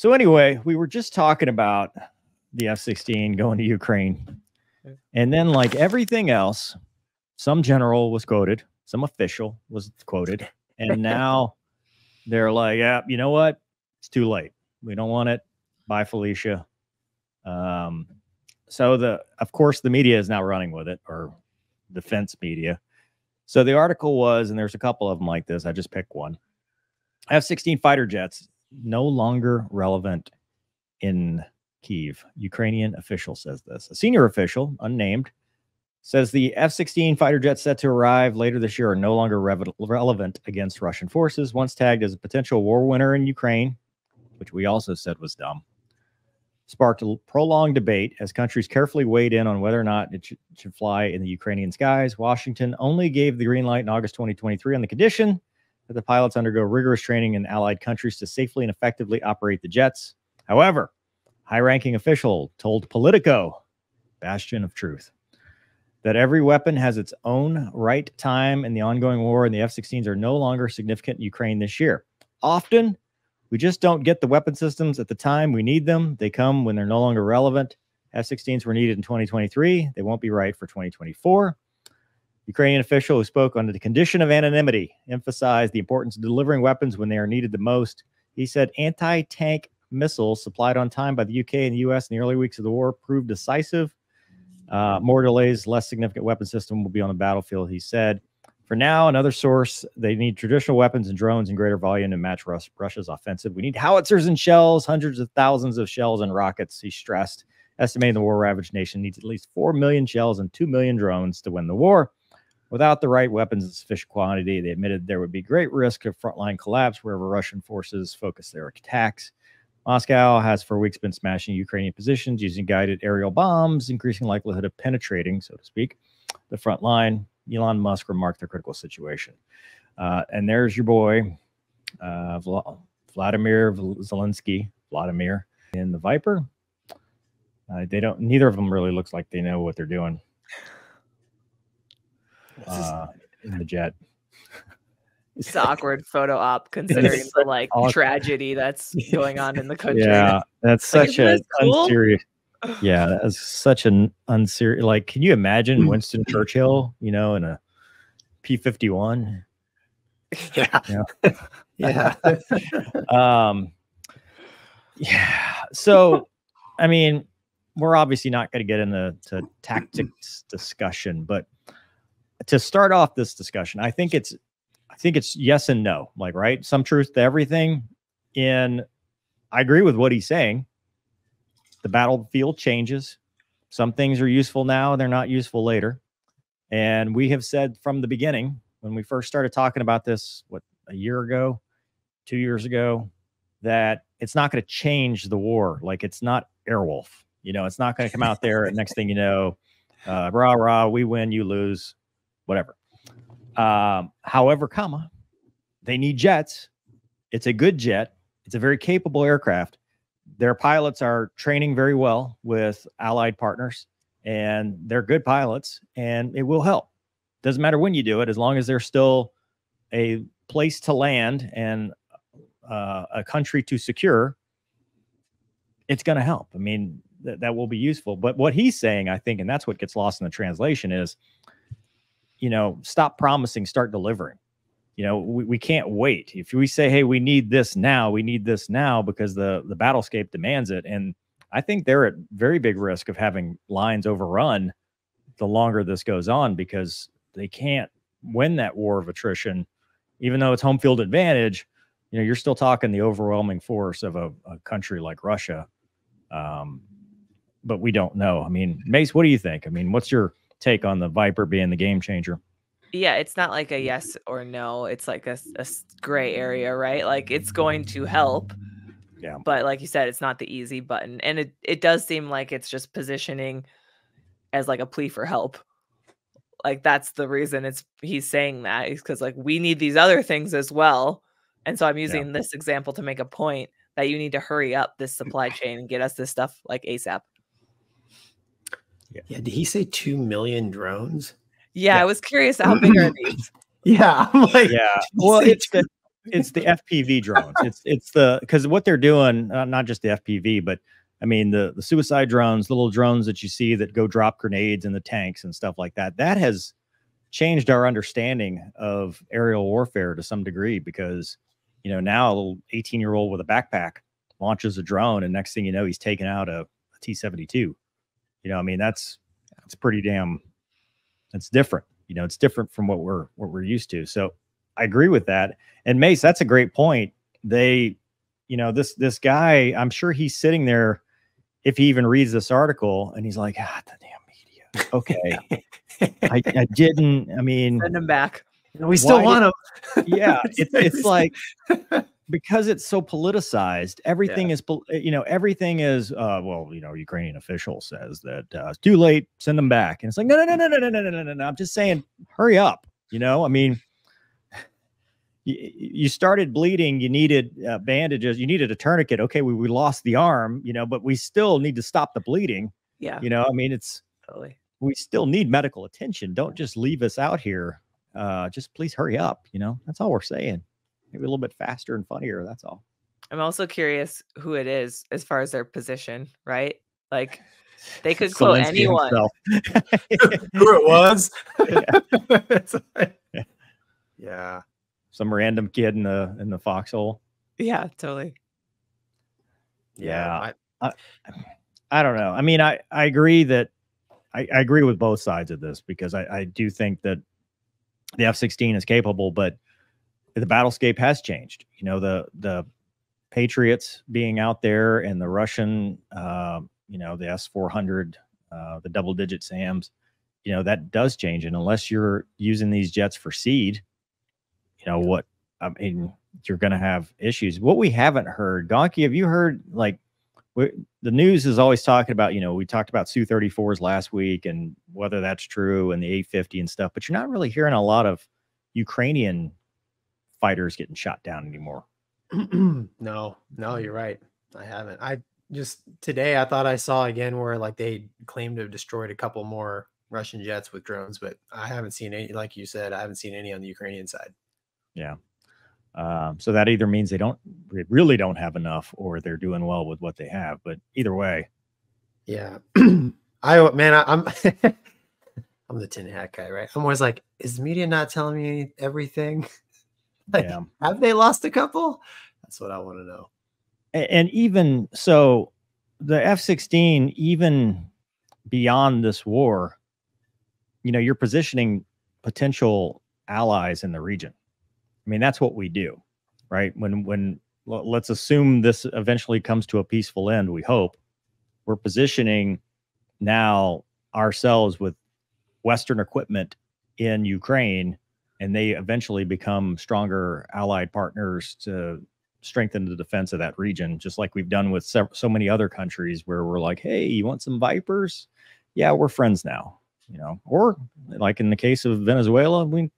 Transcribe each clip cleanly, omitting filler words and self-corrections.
So anyway, we were just talking about the F-16 going to Ukraine. And then like everything else, some general was quoted, some official was quoted. And now they're like, yeah, you know what? It's too late. We don't want it. Bye, Felicia. So of course, the media is now running with it, or defense media. So the article was, and there's a couple of them like this. I just picked one. F-16 fighter jets no longer relevant in Kyiv. Ukrainian official says this. A senior official, unnamed, says the F-16 fighter jets set to arrive later this year are no longer relevant against Russian forces, once tagged as a potential war winner in Ukraine, which we also said was dumb. Sparked a prolonged debate as countries carefully weighed in on whether or not it should fly in the Ukrainian skies. Washington only gave the green light in August 2023 on the condition that the pilots undergo rigorous training in allied countries to safely and effectively operate the jets. However, high-ranking official told Politico, bastion of truth, that every weapon has its own right time in the ongoing war, and the F-16s are no longer significant in Ukraine this year. Often, we just don't get the weapon systems at the time we need them. They come when they're no longer relevant. F-16s were needed in 2023. They won't be right for 2024. Ukrainian official who spoke under the condition of anonymity emphasized the importance of delivering weapons when they are needed the most. He said anti-tank missiles supplied on time by the UK and the US in the early weeks of the war proved decisive. More delays, less significant weapon system will be on the battlefield, he said. For now, another source, they need traditional weapons and drones in greater volume to match Russia's offensive. We need howitzers and shells, hundreds of thousands of shells and rockets, he stressed. Estimating the war-ravaged nation needs at least 4 million shells and 2 million drones to win the war. Without the right weapons in sufficient quantity, they admitted there would be great risk of frontline collapse wherever Russian forces focus their attacks. Moscow has for weeks been smashing Ukrainian positions using guided aerial bombs, increasing likelihood of penetrating, so to speak, the front line. Elon Musk remarked the critical situation. And there's your boy, Vladimir Zelensky, Vladimir, in the Viper. Neither of them really looks like they know what they're doing in the jet. It's an awkward photo op considering the like tragedy that's going on in the country. Yeah, that's such an unserious. Yeah, that is such an unserious. Like, can you imagine Winston Churchill, in a P-51? Yeah. Yeah. Yeah. So, I mean, we're obviously not going to get into tactics discussion, but to start off this discussion, I think it's yes and no, like, right? Some truth to everything. I agree with what he's saying. The battlefield changes. Some things are useful now and they're not useful later. And we have said from the beginning, when we first started talking about this, a year ago, 2 years ago, that it's not going to change the war. Like, it's not Airwolf. It's not going to come out there and next thing you know, rah, rah, we win, you lose, whatever. However, they need jets. It's a good jet. It's a very capable aircraft. Their pilots are training very well with allied partners, and they're good pilots, and it will help. Doesn't matter when you do it, as long as there's still a place to land and a country to secure, it's going to help. I mean, that will be useful. But what he's saying, I think, and that's what gets lost in the translation is, stop promising, start delivering. We can't wait. If we say, hey, we need this now because the battlescape demands it. And I think they're at very big risk of having lines overrun the longer this goes on, because they can't win that war of attrition, even though it's home field advantage. You're still talking the overwhelming force of a country like Russia. But we don't know. I mean, Mace, what do you think? I mean, what's your take on the Viper being the game changer? Yeah, it's not like a yes or no. It's like a gray area, right? Like, it's going to help. Yeah. But like you said, it's not the easy button. And it does seem like it's just positioning as like a plea for help. Like, that's the reason he's saying that, is because like we need these other things as well. And so I'm using this example to make a point that you need to hurry up this supply chain and get us this stuff like ASAP. Yeah. Did he say 2 million drones? Yeah, I was curious how big are these? Yeah, I'm like, yeah. Well, it's the FPV drones. It's the, because what they're doing, not just the FPV, but I mean the suicide drones, the little drones that you see that go drop grenades in the tanks and stuff like that. That has changed our understanding of aerial warfare to some degree, because now a little 18-year-old with a backpack launches a drone, and next thing you know, he's taking out a T-72. I mean, that's pretty damn. It's different. It's different from what we're used to. So I agree with that. And Mace, that's a great point. They, this guy, I'm sure he's sitting there, if he even reads this article, and he's like, the damn media. Okay. I didn't. I mean, send him back. We still want him. Yeah, it's like, because it's so politicized. Everything is, everything is. Well, Ukrainian official says that it's too late. Send them back, and it's like, no. I'm just saying, hurry up. I mean, you started bleeding. You needed bandages. You needed a tourniquet. Okay, we lost the arm. But we still need to stop the bleeding. Yeah. I mean, it's totally. We still need medical attention. Don't just leave us out here. Just please hurry up. That's all we're saying. Maybe a little bit faster and funnier. That's all. I'm also curious who it is as far as their position, right? Like, they could quote anyone. Who it was. Yeah. Some random kid in the foxhole. Yeah, totally. Yeah. I don't know. I mean, I agree that I agree with both sides of this, because I do think that the F-16 is capable, but the battlescape has changed. The Patriots being out there, and the Russian, the S-400, the double-digit SAMs, that does change. And unless you're using these jets for seed, you're going to have issues. What we haven't heard, Gonky, have you heard, like, the news is always talking about, we talked about Su-34s last week and whether that's true, and the A-50 and stuff, but you're not really hearing a lot of Ukrainian fighters getting shot down anymore. No, you're right. I haven't. Today I thought I saw again where like they claimed to have destroyed a couple more Russian jets with drones, but I haven't seen any, like you said, I haven't seen any on the Ukrainian side. Yeah. So that either means they really don't have enough, or they're doing well with what they have. But either way. Yeah. I'm I'm the tin hat guy, right? I'm always like, is the media not telling me everything? Like, have they lost a couple? That's what I want to know. And even so, the F-16, even beyond this war, you're positioning potential allies in the region. I mean, that's what we do, right? When let's assume this eventually comes to a peaceful end, we hope, we're positioning now ourselves with Western equipment in Ukraine, and they eventually become stronger allied partners to strengthen the defense of that region, just like we've done with so many other countries where we're like, hey, you want some Vipers? Yeah, we're friends now. Or like in the case of Venezuela, we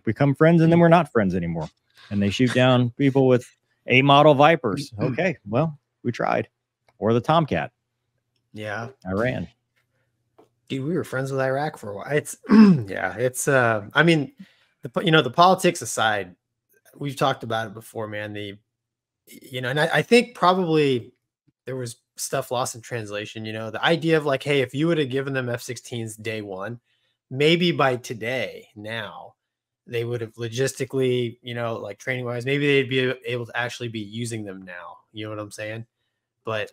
become friends and then we're not friends anymore. And they shoot down people with A model Vipers. Okay, well, we tried. Or the Tomcat. Yeah. Iran. Dude, we were friends with Iraq for a while. It's I mean, the politics aside, we've talked about it before, man. And I think probably there was stuff lost in translation. The idea of like, hey, if you would have given them F-16s day one, maybe by today, now, they would have logistically, like training wise, maybe they'd be able to actually be using them now. You know what I'm saying? But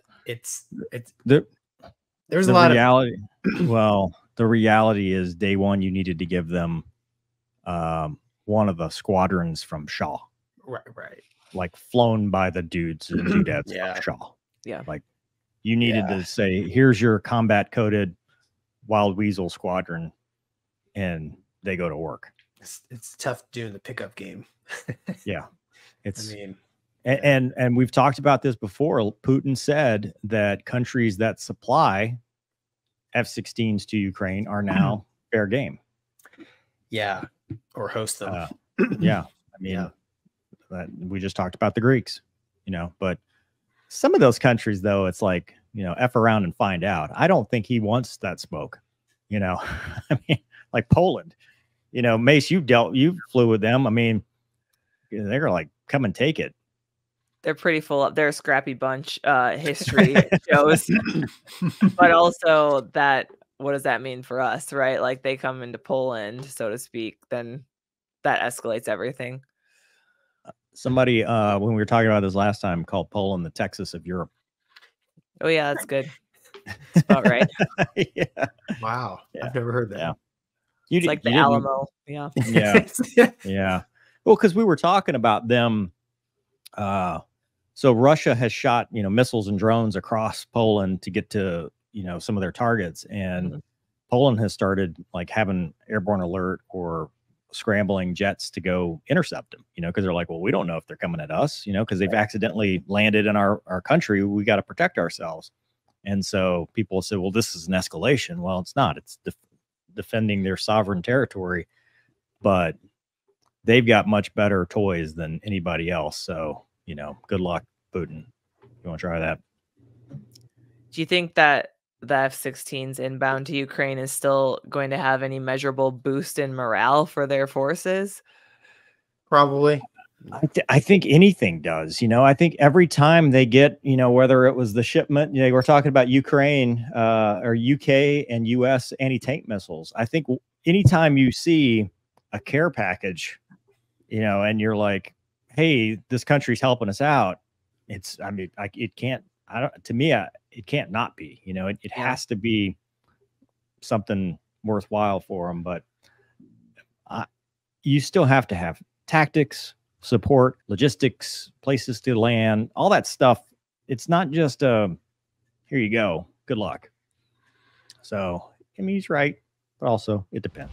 there's a lot of well, the reality is day one, you needed to give them one of the squadrons from Shaw. Right. Like flown by the dudes and dudettes from Shaw. Yeah. Like you needed to say, here's your combat coded Wild Weasel squadron, and they go to work. It's tough doing the pickup game. Yeah. And we've talked about this before. Putin said that countries that supply F-16s to Ukraine are now fair game. Yeah. Or host them. Yeah. I mean, we just talked about the Greeks, but some of those countries, though, it's like, F around and find out. I don't think he wants that smoke, I mean, like Poland, Mace, you flew with them. I mean, they're like, come and take it. They're pretty full up. They're a scrappy bunch. History shows, but also that, what does that mean for us, right? Like they come into Poland, so to speak, then that escalates everything. Somebody, when we were talking about this last time, called Poland the Texas of Europe. Oh yeah, that's good. That's about right. Yeah. Wow. Yeah. I've never heard that. Yeah. It's like the Alamo. Yeah. Yeah. Yeah. Well, because we were talking about them. So Russia has shot, missiles and drones across Poland to get to, some of their targets. And Poland has started like having airborne alert or scrambling jets to go intercept them, because they're like, well, we don't know if they're coming at us, because they've accidentally landed in our country. We got to protect ourselves. And so people say, well, this is an escalation. Well, it's not. It's defending their sovereign territory. But they've got much better toys than anybody else. So, good luck, Putin. You want to try that? Do you think that the F-16s inbound to Ukraine is still going to have any measurable boost in morale for their forces? Probably. I think anything does. I think every time they get, whether it was the shipment, we're talking about Ukraine or UK and US anti-tank missiles. I think anytime you see a care package, and you're like, hey, this country's helping us out. It can't, it can't not be, it has to be something worthwhile for them. But you still have to have tactics, support, logistics, places to land, all that stuff. It's not just here you go, good luck. So, he's right, but also it depends.